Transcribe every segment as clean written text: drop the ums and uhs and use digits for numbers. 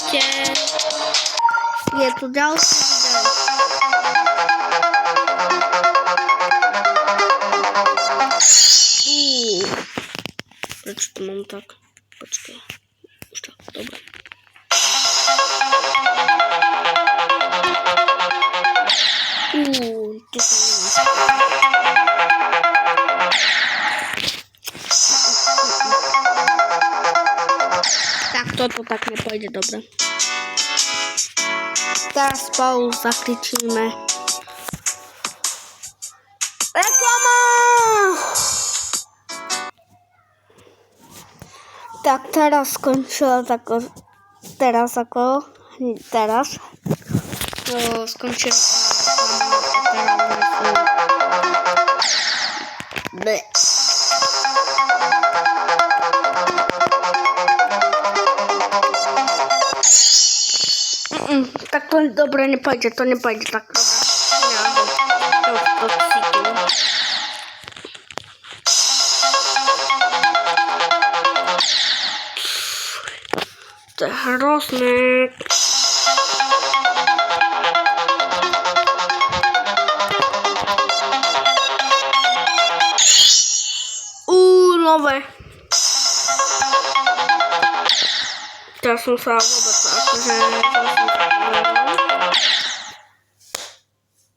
Čaute. Je tu ďalšie video. Prečo to mám tak? Počkaj. Už to, dobre. Tu som tak toto tak nepôjde dobre. Teraz spolu zakričíme. Reklama! Tak teraz skončila teraz skončila tak to dobre nepôjde, to nepôjde tak dobre. To je hrozné. Nové. Teraz som sa vôbec akože...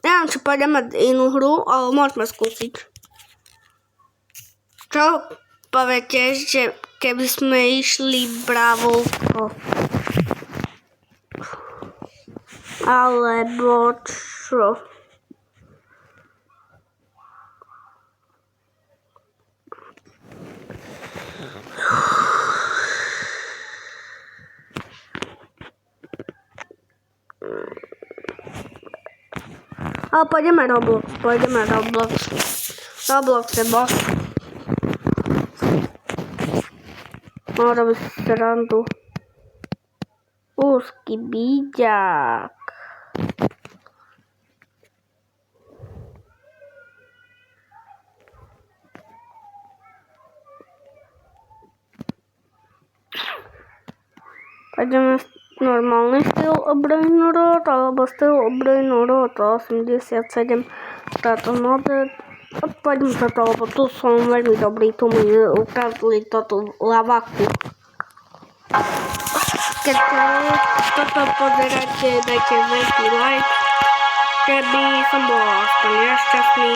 Neviem, či pôjdeme inú hru, ale môžeme skúsiť. Čo poviete, že keby sme išli bravúko? Alebo čo? Ale pôjdeme Roblox. Roblox je boss. Mám robiť srandu. Úzky bíďak. Pôjdeme normálny štýl obrojný rod, alebo štýl obrojný rod 87, táto model. A poďme sa to, lebo tu som veľmi dobrý, tu mi ukázali toto lavaku. Keď toto pozeráte, dajte veľký like, keby som bol aspoň ja šťastný.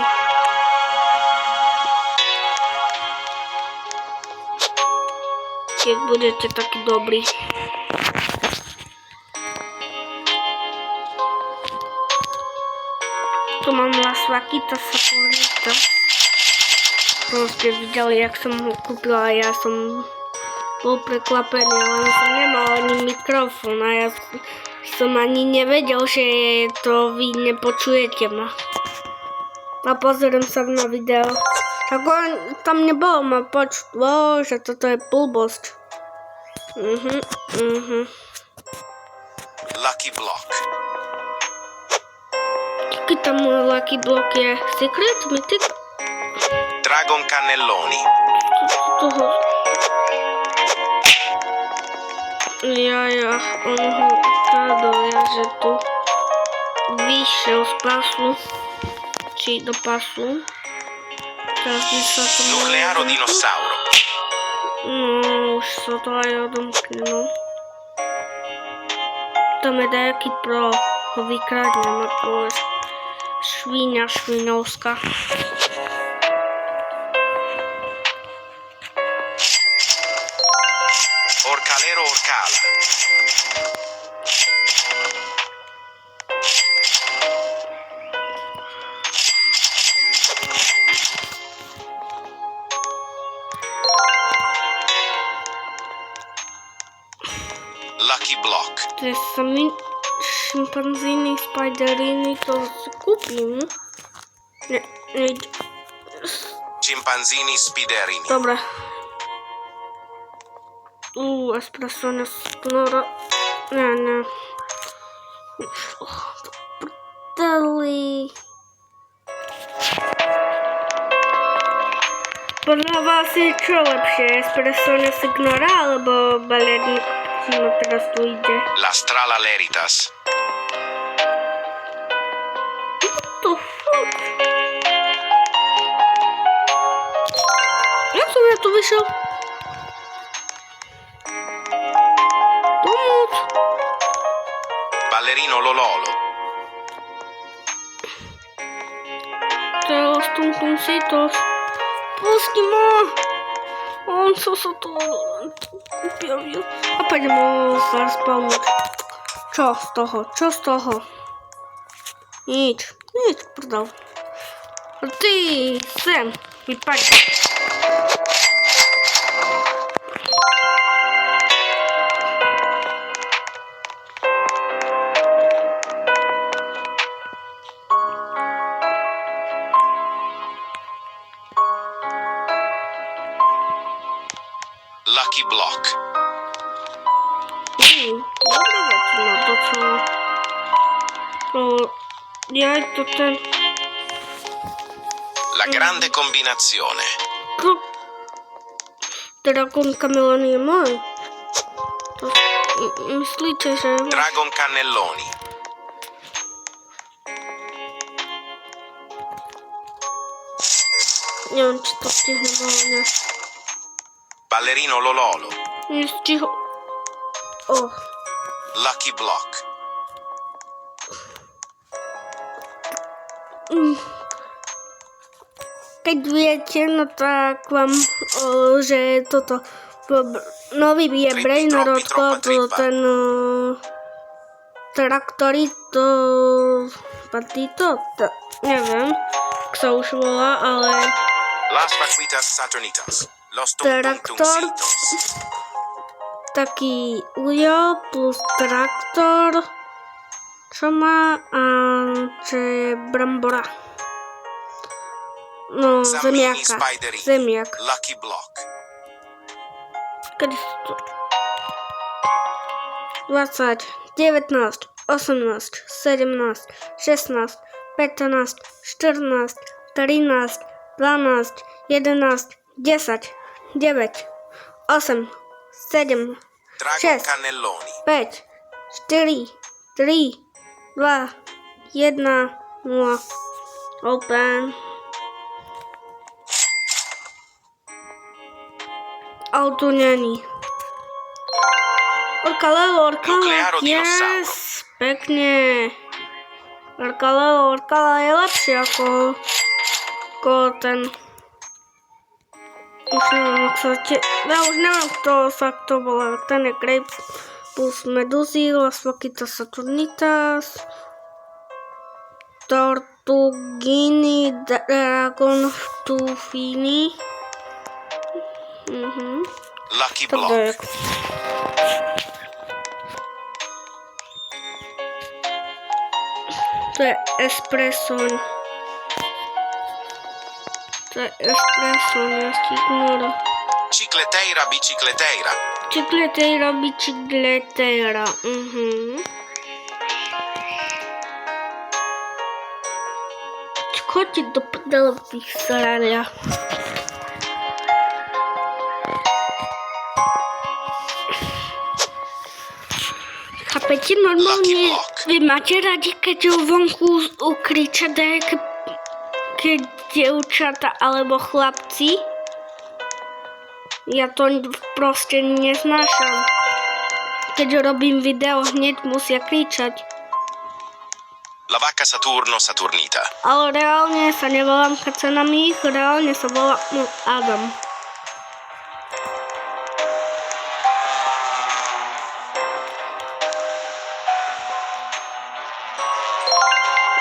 Keď budete takí dobrí. Tu mám Las Vaquitas Saponita. Som ste videli, jak som ho kúpila a ja som bol prekvapený, len som nemal ani mikrofón a ja som ani nevedel, že to vy nepočujete ma. A pozerám sa na video. Tak tam nebolo ma počuť, že toto je blbosť. Lucky Block. Aký tam môj Lucky Block je? Secret? Mythic? Dragon Cannelloni. Toho. Ja, on ho ukradol, že tu vyšiel z pasu. Či do pasu. Každý sa to Nuclearo Dinosauro. No, už sa to aj odomknulo. Tam je nejaký pro, ho vykradnem ako švíňa švíňovská. Orcalero Orcala. Lucky Block. To je samý šimpanzíny, spideríny, to si kúpim. Nejde. Chimpanzini Spiderini. Dobre. Espresso nesplora. Ne. Prdeli. Podľa vás je čo lepšie? Espresso nesignora alebo balerina? No teraz tu ide. La Strala Leritas. What the fuck? Jak som ja tu vyšiel? Pomôcť. Ballerino Lololo. Teraz tumtumcitos. Pusti ma! On sa to objavil. A poďme ho zaspavnúť. Čo z toho? Čo z toho? Nič. Nič, prdel. A ty sem, vypaď. Lucky Block. Dobre veci na to, čo... Ja to ten... La grande combinazione. Dragon Camelon je môj. To myslíte, že... Dragon Cannelloni. Neviem, či to stihnem, ale ne. Ballerino Lololo. Nestihol. Oh. Lucky Block. Keď viete, no tak vám, že toto nový je Brainerodko, ten traktorito, patito, neviem, jak sa už volá, ale Las Vaquitas Saturnitas. Los traktor, Tumtumtumcitos. taký ujo plus traktor, čo má, čo je brambora. No, Zammini zemiaka. Spiderini. Zemiak. Lucky Block. Kedy sú to? 20, 19, 18, 17, 16, 15, 14, 13, 12, 11, 10, 9, 8, 7, Dragon 6, Cannelloni. 5, 4, 3, 2, 1, 0. Open. Ale tu není. Orkalelo, Nukleáro dinosaur. yes, pekne. Orkalelo, je lepšie ako ten. Už neviem, ja už neviem, kto sa to volá. Ten je Grape plus Meduzy, Las Vaquitas Saturnitas, Tortugini, Dragon Tufini. Lucky Tak Block. dajak. To je espressoň. Ja stiknúra. Cicleteira bicicleteira. Bicicleteira. Chodte do prdele tých sradia. Chápete, normálne vy máte radi, keď vonku ukričia keď dievčata alebo chlapci? Ja to proste neznášam. Keď robím video, hneď musia kričať. La vacca Saturno Saturnita. Ale reálne sa nevolám Kacenamich, reálne sa volám Adam.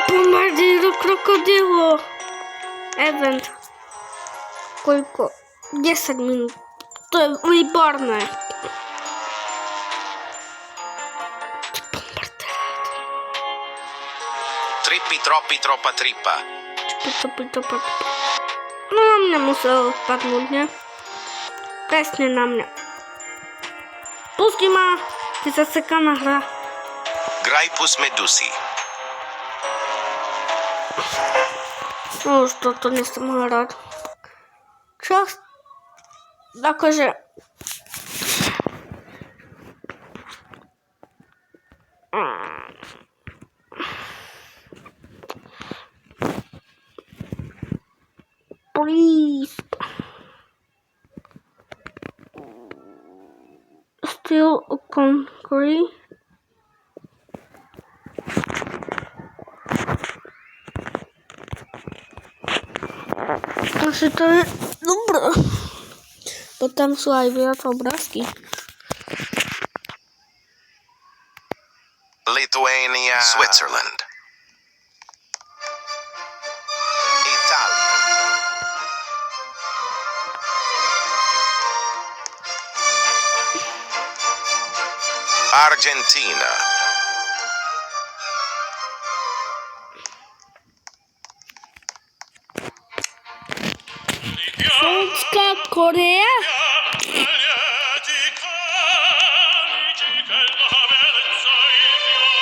Bombardiro krokodilo. Event. Koľko? 10 minút. To je výborné. Trippi troppi troppa trippa. No na mňa musel padnúť, ne? Presne na mňa. Pusti ma, ty zasekaná hra. Graipus Medusi. No už toto nesem hrať. Čo? Akože... please. Still a country. Asi to je dobré. Potom sú aj viac obrázky. Lithuania. Switzerland. Italia. Argentina. Polska, Korea.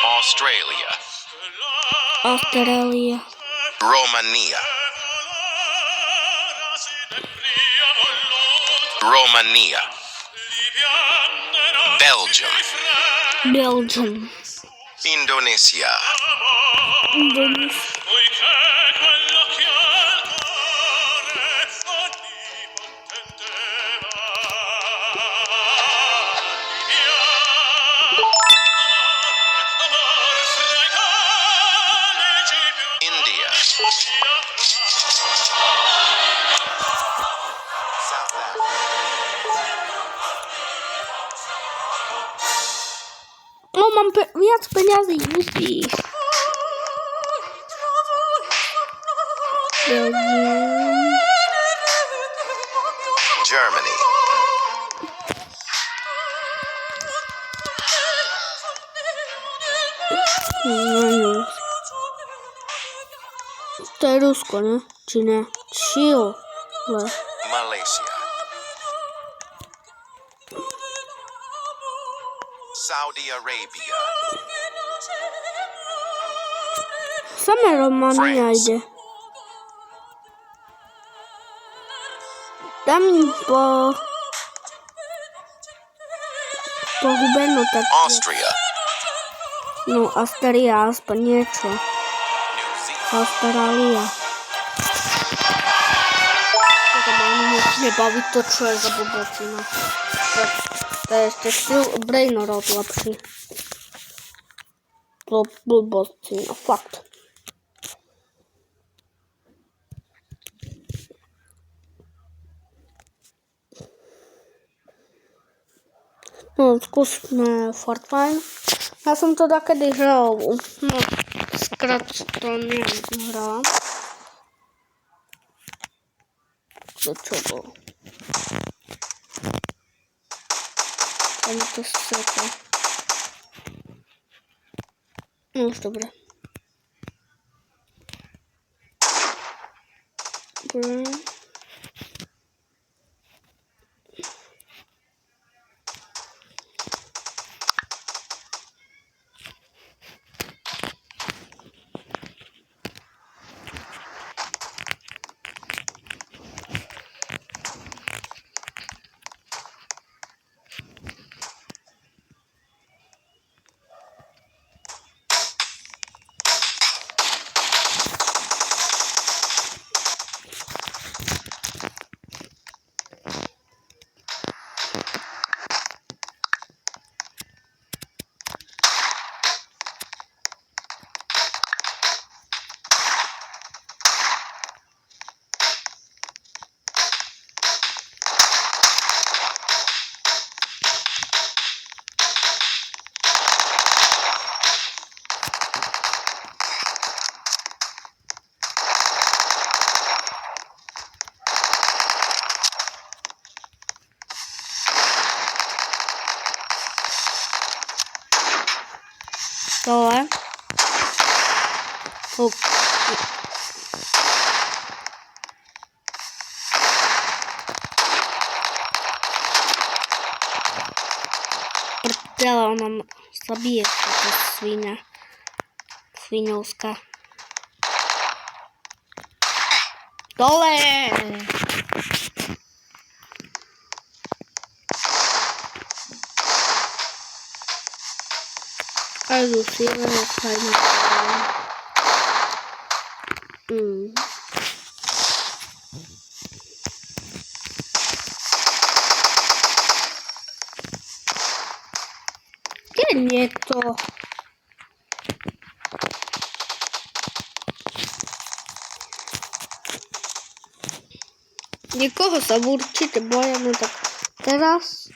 Australia. Australia. Romania. Romania. Belgium. Belgium. Indonesia. Indonesia. India. South Africa. No, mám viac peňazí, musíš. Germany. To je Rusko, ne? Či ne? Chile. Malaysia. Saudi Arabia. Samé Romania ide. Dám im po hubenu tak. Austria. No, Austria, aspoň niečo. New Zealand. Austrália. Toto ma nutne baví to, čo je za blbocina. To je ešte still Brainorod lepší. To blbocina, fakt. No, skúsme Fortnite. Ja som to takedy hral. No, skrát to nehrám. To čo bolo? Tam to sveta. No už dobre. Dobre. Dole. Prdele, ona zabije táto svinia. Sviňovská. Dole! Also, Schere noch keine. je to? Niekoho sa určite bojíme, tak teraz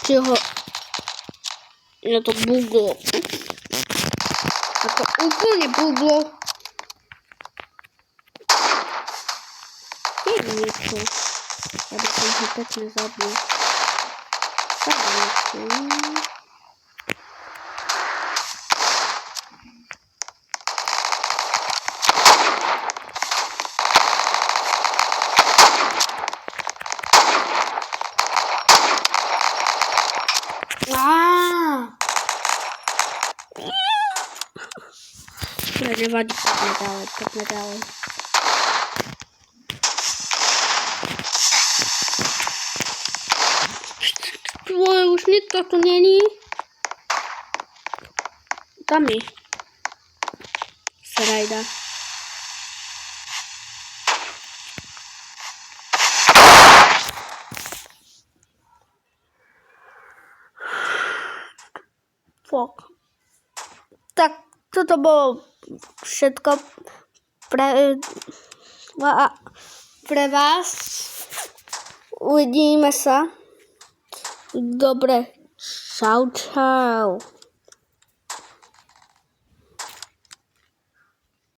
či ho je to buglo. A to úplne buglo. Je niečo. Aby som ho pekne zabil. Nevadí, poďme ďalej. Tvoje, už nikto tu není. Tam je. Sarajda. Fuck. Tak, toto bolo všetko pre vás. Uvidíme sa. Dobre. Čau, čau.